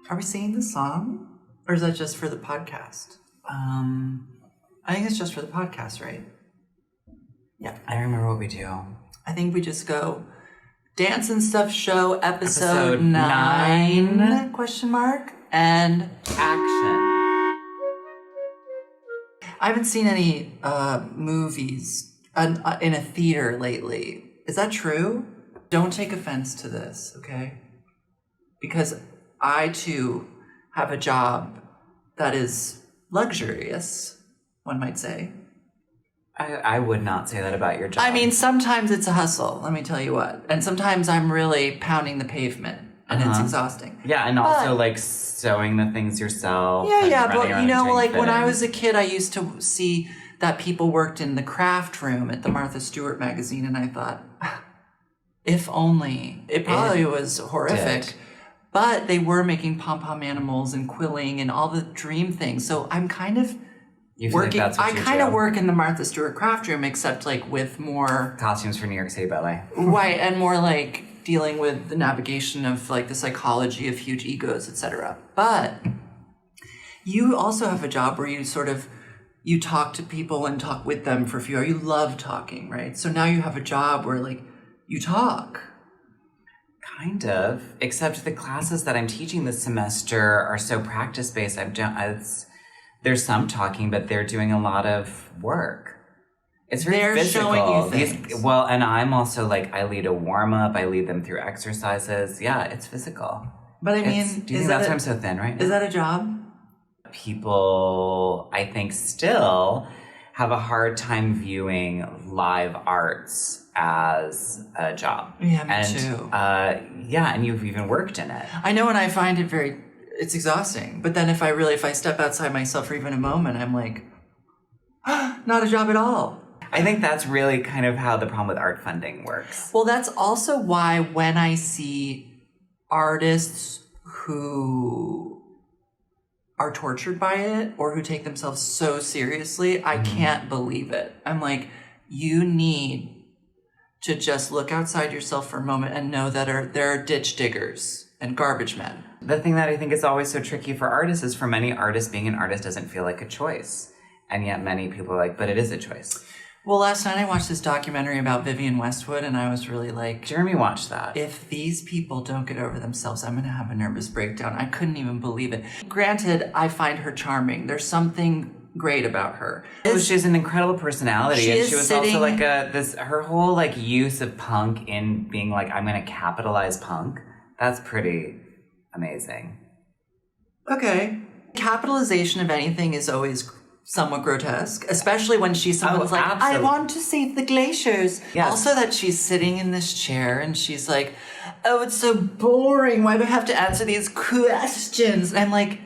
Are we singing the song? Or is that just for the podcast? I think it's just for the podcast, right? Yeah. I remember what we do. I think we just go Dance and Stuff Show episode 9 question mark and action. I haven't seen any movies in a theater lately. Is that true? Don't take offense to this, okay? Because I, too, have a job that is luxurious, one might say. I would not say that about your job. I mean, sometimes it's a hustle, let me tell you what. And sometimes I'm really pounding the pavement, and it's exhausting. Yeah, and also, like, sewing the things yourself. Yeah, but, you know, like, when I was a kid, I used to see that people worked in the craft room at the Martha Stewart magazine, and I thought, if only. It probably was horrific. But they were making pom-pom animals and quilling and all the dream things. So I'm kind of working. I kind of work in the Martha Stewart craft room, except like with more costumes for New York City Ballet. Right, and more like dealing with the navigation of like the psychology of huge egos, etc. But you also have a job where you talk to people and talk with them for a few hours. You love talking, right? So now you have a job where like you talk. Kind of, except the classes that I'm teaching this semester are so practice-based. There's some talking, but they're doing a lot of work. It's very physical. Showing you things. And I'm also like, I lead a warm-up. I lead them through exercises. Yeah, it's physical. But I mean, do you think that's why I'm so thin right now? Is that a job? People, I think, still have a hard time viewing live arts as a job. Yeah, me too. And you've even worked in it. I know, and I find it's exhausting. But then if I step outside myself for even a moment, I'm like, not a job at all. I think that's really kind of how the problem with art funding works. Well, that's also why when I see artists who are tortured by it or who take themselves so seriously, I can't believe it. I'm like, you need to just look outside yourself for a moment and know that there are ditch diggers and garbage men. The thing that I think is always so tricky for artists is for many artists, being an artist doesn't feel like a choice. And yet many people are like, but it is a choice. Well, last night I watched this documentary about Vivienne Westwood, and I was really like... Jeremy watched that. If these people don't get over themselves, I'm going to have a nervous breakdown. I couldn't even believe it. Granted, I find her charming. There's something great about her. She's an incredible personality, and she was also like her whole like use of punk in being like, I'm going to capitalize punk. That's pretty amazing. Okay. Capitalization of anything is always somewhat grotesque, especially when someone's like, absolutely. I want to save the glaciers. Yes. Also that she's sitting in this chair and she's like, oh, it's so boring. Why do I have to answer these questions? And I'm like,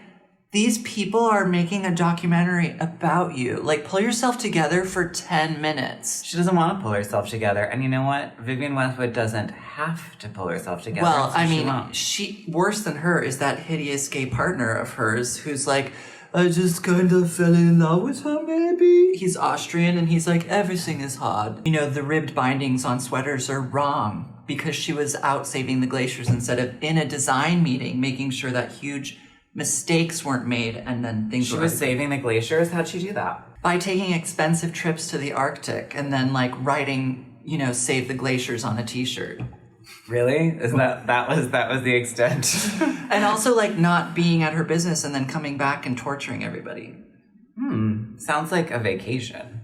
these people are making a documentary about you. Like, pull yourself together for 10 minutes. She doesn't want to pull herself together. And you know what? Vivienne Westwood doesn't have to pull herself together. Well, I mean, worse than her is that hideous gay partner of hers who's like, I just kind of fell in love with her, maybe. He's Austrian, and he's like, everything is hard. You know, the ribbed bindings on sweaters are wrong because she was out saving the glaciers instead of in a design meeting, making sure that huge mistakes weren't made and then things She was saving the glaciers? How'd she do that? By taking expensive trips to the Arctic and then, like, writing, save the glaciers on a t-shirt. Really? Is that was the extent? And also, like, not being at her business and then coming back and torturing everybody. Sounds like a vacation.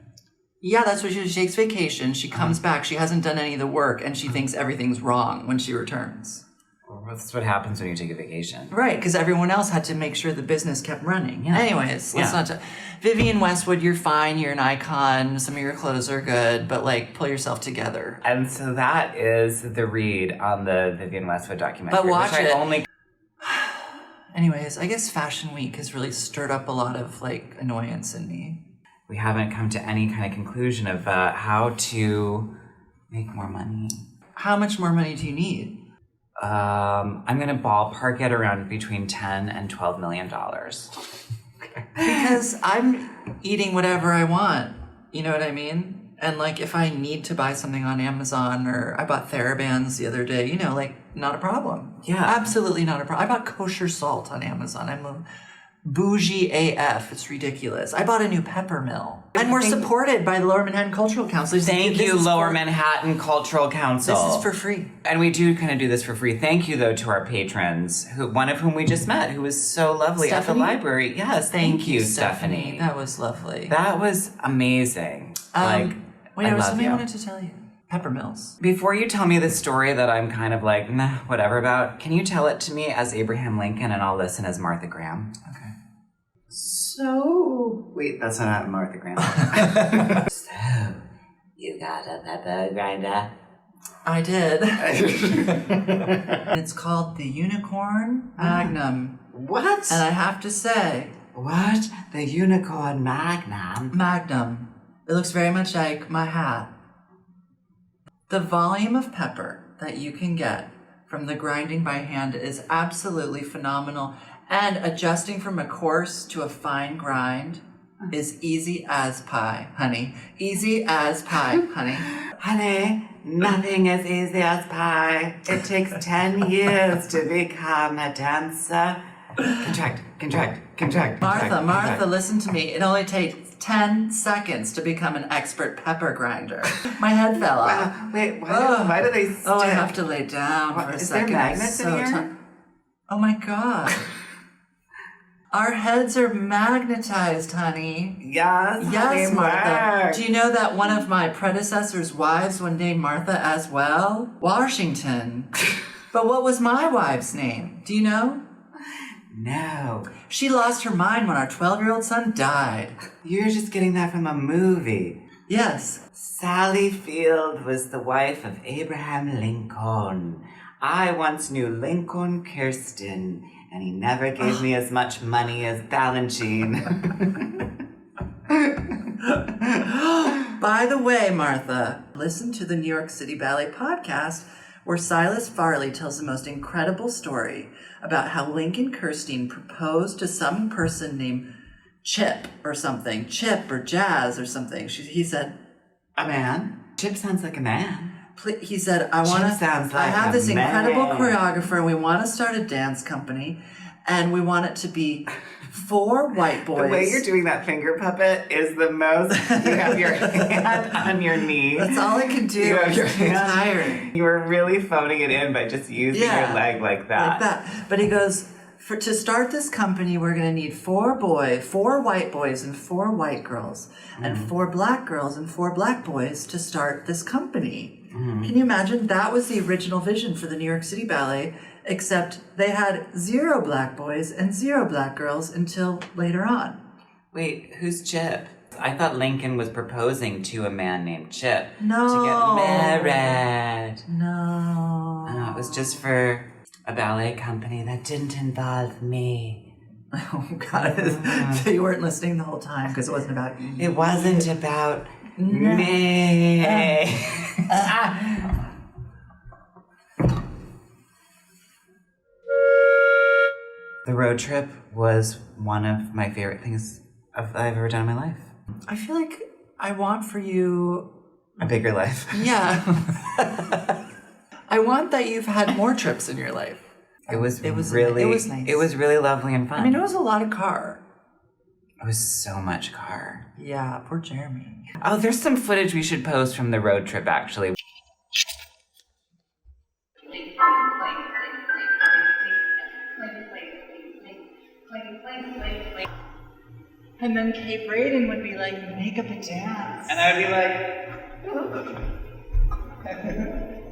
Yeah, that's what she takes vacation. She comes back. She hasn't done any of the work, and she thinks everything's wrong when she returns. Well, that's what happens when you take a vacation. Right, because everyone else had to make sure the business kept running. Yeah. Anyways, let's not... Vivienne Westwood, you're fine. You're an icon. Some of your clothes are good, but, like, pull yourself together. And so that is the read on the Vivienne Westwood documentary. But watch it. Anyways, I guess Fashion Week has really stirred up a lot of, like, annoyance in me. We haven't come to any kind of conclusion of how to make more money. How much more money do you need? I'm going to ballpark it around between $10 and $12 million. Because I'm eating whatever I want. You know what I mean? And, like, if I need to buy something on Amazon, or I bought TheraBands the other day, not a problem. Yeah. Absolutely not a problem. I bought kosher salt on Amazon. I'm a bougie AF. It's ridiculous. I bought a new pepper mill. And we're supported by the Lower Manhattan Cultural Council. Thank you, Lower Manhattan Cultural Council. This is for free. And we do kind of do this for free. Thank you, though, to our patrons, one of whom we just met, who was so lovely at the library. Yes, thank you, Stephanie. That was lovely. That was amazing. Wait, I love something you. I wanted to tell you. Pepper mills. Before you tell me the story that I'm kind of like, nah, whatever about, can you tell it to me as Abraham Lincoln and I'll listen as Martha Graham? Okay. So, wait, that's not Martha Graham. So, you got a pepper grinder? I did. It's called the Unicorn Magnum. What? And I have to say... What? The Unicorn Magnum? Magnum. It looks very much like my hat. The volume of pepper that you can get from the grinding by hand is absolutely phenomenal. And adjusting from a coarse to a fine grind is easy as pie, honey. Easy as pie, honey. Honey, nothing is easy as pie. It takes 10 years to become a dancer. Contract. Martha, listen to me. It only takes 10 seconds to become an expert pepper grinder. My head fell off. Wait, why do they stick? Oh, I have to lay down for a second. Is there magnets in here? Oh my God. Our heads are magnetized, honey. Yes, Martha. Do you know that one of my predecessor's wives was named Martha as well? Washington. But what was my wife's name? Do you know? No. She lost her mind when our 12-year-old son died. You're just getting that from a movie. Yes. Sally Field was the wife of Abraham Lincoln. I once knew Lincoln Kirsten, and he never gave me as much money as Valentine. By the way, Martha, listen to the New York City Ballet podcast where Silas Farley tells the most incredible story about how Lincoln Kirstein proposed to some person named Chip or something. Chip or Jazz or something. He said, a man? Chip sounds like a man. He said, I have this incredible choreographer and we want to start a dance company and we want it to be 4 white boys. The way you're doing that finger puppet is the most. You have your hand on your knee. That's all I can do. You have your hand. Tiring. You were really phoning it in by just using your leg like that. Like that. But he goes, to start this company, we're going to need 4 white boys and 4 white girls, and 4 black girls and 4 black boys to start this company. Can you imagine? That was the original vision for the New York City Ballet, except they had 0 black boys and 0 black girls until later on. Wait, who's Chip? I thought Lincoln was proposing to a man named Chip No. to get married. No. Oh, it was just for a ballet company that didn't involve me. Oh, God. So you weren't listening the whole time because it wasn't about you. It wasn't about me. The road trip was one of my favorite things I've ever done in my life. I feel like I want for you... A bigger life. Yeah. I want that you've had more trips in your life. It was nice. It was really lovely and fun. I mean, it was a lot of car. It was so much car. Yeah, poor Jeremy. Oh, there's some footage we should post from the road trip, actually. And then Kate Braden would be like, make up a dance. And I would be like...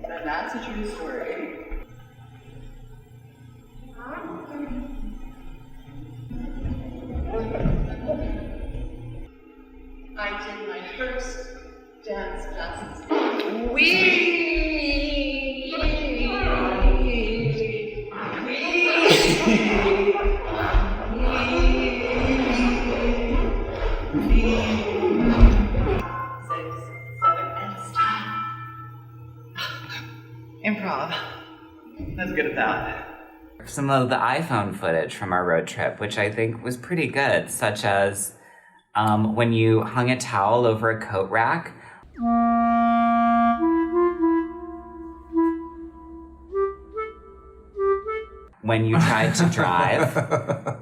And that's a true story. I did my first dance classes. Improv. That's good at that. Some of the iPhone footage from our road trip, which I think was pretty good, such as when you hung a towel over a coat rack. when you tried to drive,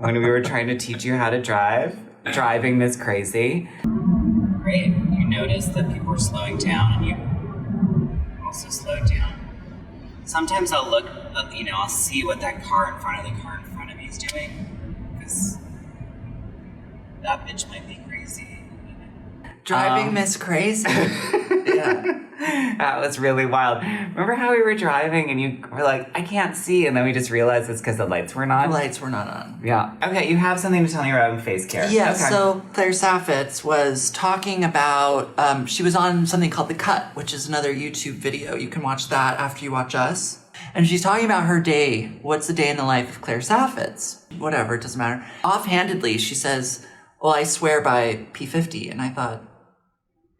when we were trying to teach you how to drive, driving Miss Crazy. Great. You noticed that people were slowing down and you also slowed down. Sometimes I'll look, I'll see what that car in front of me is doing, because that bitch might be crazy. Driving Miss Crazy. Yeah. That was really wild. Remember how we were driving and you were like, I can't see, and then we just realized it's because the lights were not on? The lights were not on. Yeah. Okay, you have something to tell me around face care. Yeah, okay. So Claire Saffitz was talking about, she was on something called The Cut, which is another YouTube video. You can watch that after you watch us. And she's talking about her day. What's the day in the life of Claire Saffitz? Whatever, it doesn't matter. Offhandedly, she says, well, I swear by P50. And I thought,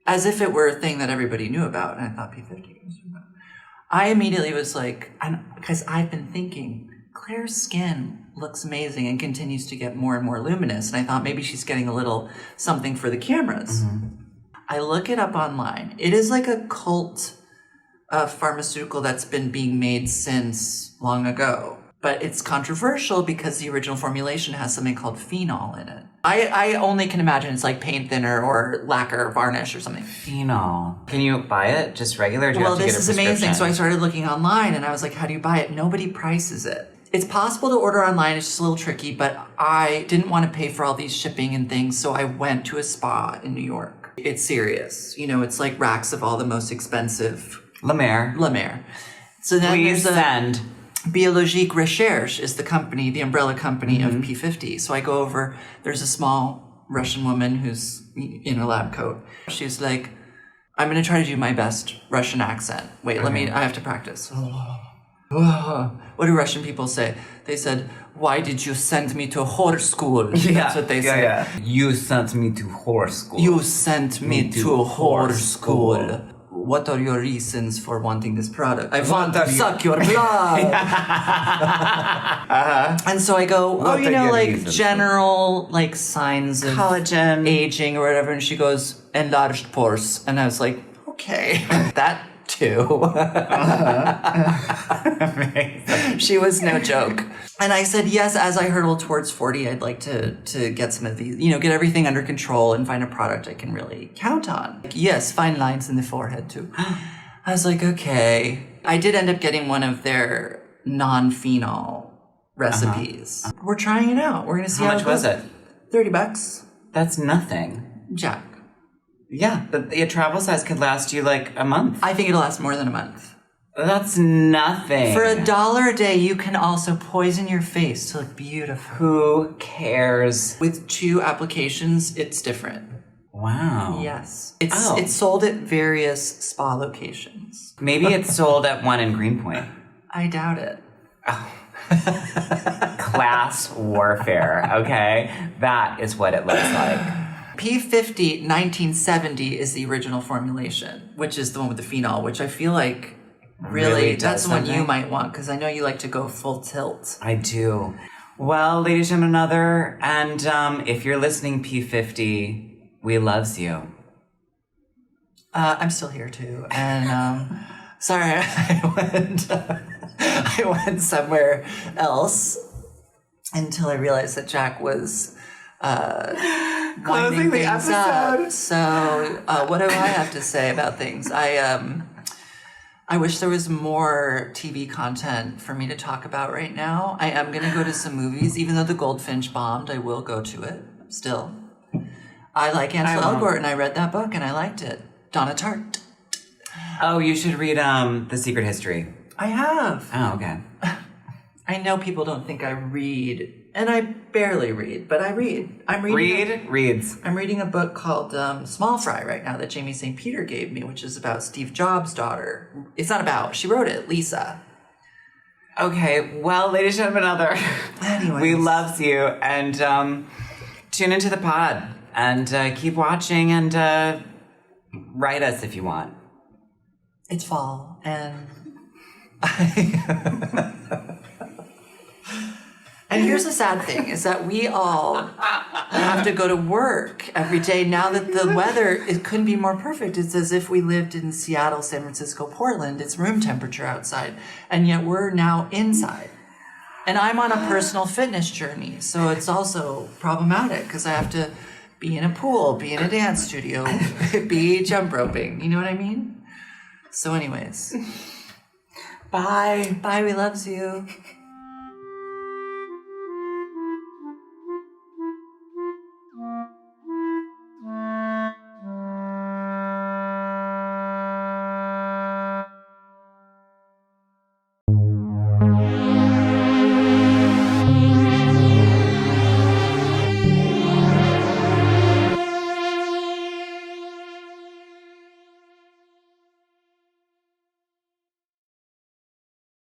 as if it were a thing that everybody knew about. And I thought P50. I immediately was like, because I've been thinking, Claire's skin looks amazing and continues to get more and more luminous. And I thought maybe she's getting a little something for the cameras. Mm-hmm. I look it up online. It is like a cult pharmaceutical that's been being made since long ago. But it's controversial because the original formulation has something called phenol in it. I only can imagine it's like paint thinner or lacquer varnish or something. Phenol. Can you buy it just regular? Or do you have to this get a is prescription? amazing. So I started looking online and I was like, how do you buy it? Nobody prices it. It's possible to order online. It's just a little tricky, but I didn't want to pay for all these shipping and things. So I went to a spa in New York. It's serious. It's like racks of all the most expensive. La Mer. So then Please send. Biologique Recherche is the company, the umbrella company of P50. So I go over, there's a small Russian woman who's in a lab coat. She's like, I'm going to try to do my best Russian accent. Wait, I have to practice. What do Russian people say? They said, why did you send me to whore school? That's what they say. Yeah. You sent me to whore school. You sent me to whore school. What are your reasons for wanting this product? I want to suck your blood. And so I go, general, signs of collagen, aging or whatever. And she goes, enlarged pores. And I was like, okay, that too. She was no joke. And I said, yes, as I hurtle towards 40, I'd like to get some of these, get everything under control and find a product I can really count on. Yes, fine lines in the forehead too. I was like, okay. I did end up getting one of their non-phenol recipes. We're trying it out. We're going to see how much was it? $30. That's nothing. Jack. Yeah, but a travel size could last you a month. I think it'll last more than a month. That's nothing. For $1 a day, you can also poison your face to look beautiful. Who cares? With 2 applications, it's different. Wow. Yes. It's sold at various spa locations. Maybe it's sold at one in Greenpoint. I doubt it. Oh. Class warfare, okay? That is what it looks like. P50 1970 is the original formulation, which is the one with the phenol, which I feel like really that's the one you might want, because I know you like to go full tilt. I do. Well, ladies and another, and if you're listening, P50, we loves you. I'm still here too, and sorry, I went somewhere else until I realized that Jack was closing the episode. Up. So what do I have to say about things? I wish there was more TV content for me to talk about right now. I am going to go to some movies. Even though The Goldfinch bombed, I will go to it still. I like Ansel Elgort, and I read that book, and I liked it. Donna Tartt. Oh, you should read The Secret History. I have. Oh, okay. I know people don't think I read, and I barely read, but I read. Reads. I'm reading a book called Small Fry right now that Jamie St. Peter gave me, which is about Steve Jobs' daughter. It's not about, she wrote it, Lisa. Okay, well, ladies and gentlemen, Anyways. We loves you, and tune into the pod, and keep watching, and write us if you want. It's fall, and and here's the sad thing, is that we all have to go to work every day now that the weather, it couldn't be more perfect. It's as if we lived in Seattle, San Francisco, Portland. It's room temperature outside, and yet we're now inside. And I'm on a personal fitness journey, so it's also problematic because I have to be in a pool, be in a dance studio, be jump roping. You know what I mean? So anyways. Bye. Bye, we loves you.